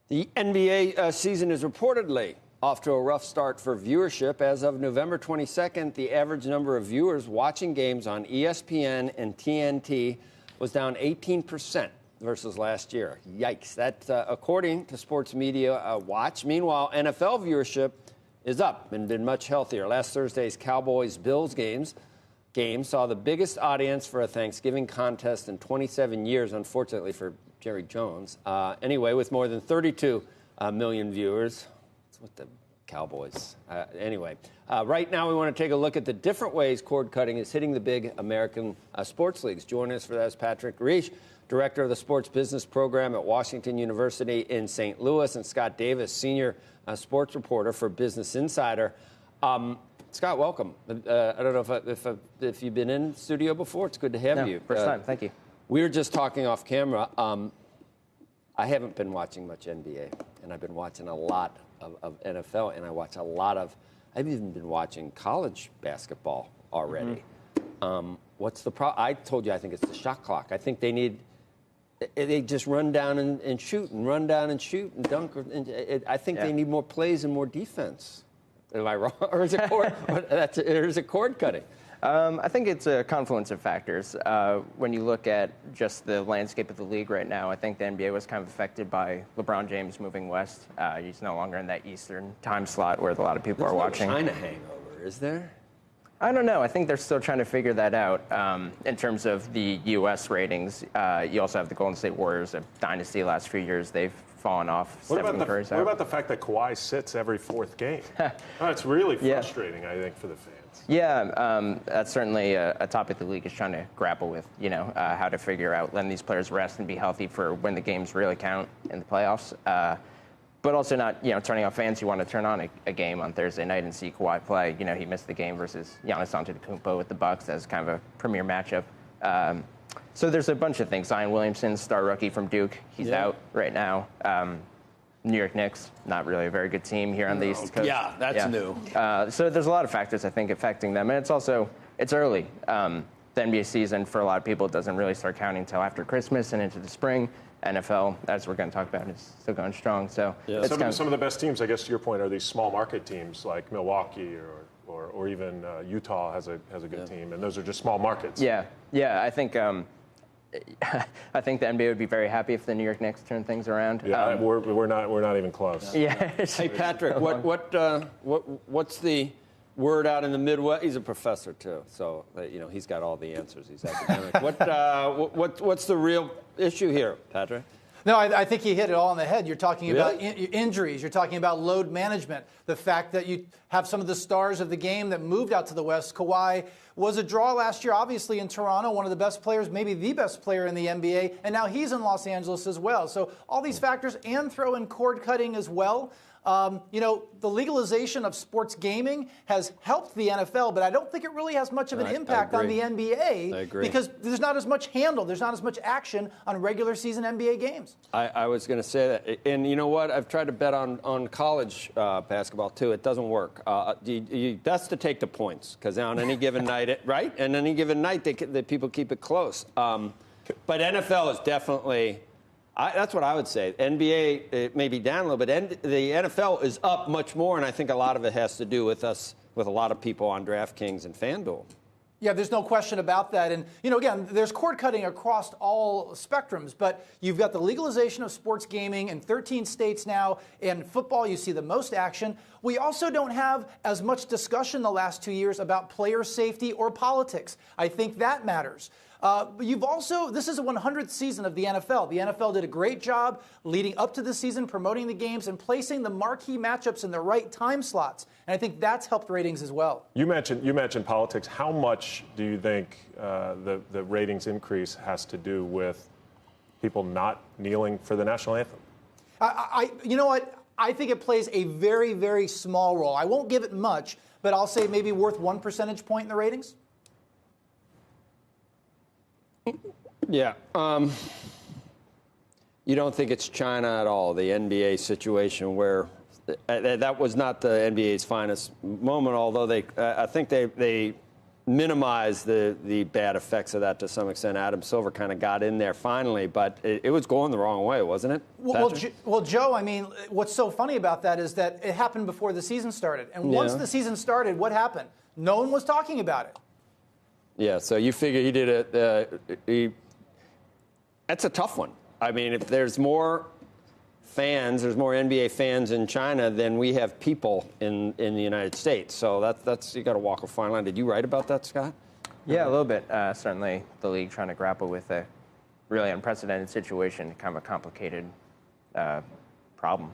The NBA season is reportedly off to a rough start for viewership. As of November 22nd, the average number of viewers watching games on ESPN and TNT was down 18% versus last year. Yikes. That's according to Sports Media Watch. Meanwhile, NFL viewership is up and been much healthier. Last Thursday's Cowboys-Bills game saw the biggest audience for a Thanksgiving contest in 27 years, unfortunately for Jerry Jones. Anyway, with more than 32 million viewers. That's what the Cowboys. Right now we want to take a look at the different ways cord cutting is hitting the big American sports leagues. Joining us for that is Patrick Reish, Director of the Sports Business Program at Washington University in St. Louis, and Scott Davis, Senior Sports Reporter for Business Insider. Scott, welcome. I don't know if you've been in studio before. It's good to have you. First time. Thank you. We were just talking off camera. I haven't been watching much NBA, and I've been watching a lot of NFL, and I've even been watching college basketball already. Mm-hmm. What's the problem? I told you I think it's the shot clock. I think they just run down and shoot and run down and shoot and dunk. I think they need more plays and more defense. Am I wrong? Or is it cord cutting? I think it's a confluence of factors. When you look at just the landscape of the league right now, I think the NBA was kind of affected by LeBron James moving west. He's no longer in that Eastern time slot where a lot of people are watching. There's no China hangover, is there? I don't know. I think they're still trying to figure that out. In terms of the U.S. ratings, you also have the Golden State Warriors, a dynasty the last few years. They've fallen off. What about the fact that Kawhi sits every fourth game? It's really frustrating, I think, for the fans. Yeah, that's certainly a topic the league is trying to grapple with, how to figure out letting these players rest and be healthy for when the games really count in the playoffs. But also not, turning off fans who want to turn on a game on Thursday night and see Kawhi play. He missed the game versus Giannis Antetokounmpo with the Bucks as kind of a premier matchup. So there's a bunch of things. Zion Williamson, star rookie from Duke, he's out right now. New York Knicks, not really a very good team here on the East Coast. Yeah, that's new. So there's a lot of factors, I think, affecting them. And it's early. The NBA season, for a lot of people, doesn't really start counting until after Christmas and into the spring. NFL, as we're going to talk about, is still going strong. So some of the best teams, I guess, to your point, are these small market teams like Milwaukee or even Utah has a good team, and those are just small markets. Yeah. I think I think the NBA would be very happy if the New York Knicks turned things around. Yeah, we're not even close. Yeah. Hey, Patrick, what's the word out in the Midwest? He's a professor too, so he's got all the answers. He's academic. What's the real issue here, Patrick? No, I think you hit it all on the head. You're talking about injuries. You're talking about load management. The fact that you have some of the stars of the game that moved out to the West. Kawhi was a draw last year, obviously, in Toronto, one of the best players, maybe the best player in the NBA, and now he's in Los Angeles as well. So all these factors, and throw in cord cutting as well. The legalization of sports gaming has helped the NFL, but I don't think it really has much of an impact on the NBA. I agree. Because there's not as much handle, there's not as much action on regular season NBA games. I was going to say that. And you know what? I've tried to bet on college basketball, too. It doesn't work. Best to take the points, because on any given night, right? And any given night, the people keep it close. But NFL is definitely... that's what I would say. NBA it may be down a little bit. The NFL is up much more, and I think a lot of it has to do with us, with a lot of people on DraftKings and FanDuel. Yeah, there's no question about that. And, again, there's cord cutting across all spectrums, but you've got the legalization of sports gaming in 13 states now. In football, you see the most action. We also don't have as much discussion the last 2 years about player safety or politics. I think that matters. This is the 100th season of the NFL. The NFL did a great job leading up to the season, promoting the games and placing the marquee matchups in the right time slots. And I think that's helped ratings as well. You mentioned politics. How much do you think the ratings increase has to do with people not kneeling for the national anthem? You know what? I think it plays a very, very small role. I won't give it much, but I'll say maybe worth 1 percentage point in the ratings. Yeah. You don't think it's China at all, the NBA situation where that was not the NBA's finest moment, although I think they minimize the bad effects of that to some extent. Adam Silver kind of got in there finally, but it was going the wrong way, wasn't it? Well, Joe, I mean, what's so funny about that is that it happened before the season started. And once the season started, what happened? No one was talking about it. Yeah, so you figure he did it. That's a tough one. I mean, if there's more fans, there's more NBA fans in China than we have people in the United States. So that's you got to walk a fine line. Did you write about that, Scott? Yeah, a little bit. Certainly the league trying to grapple with a really unprecedented situation, kind of a complicated problem.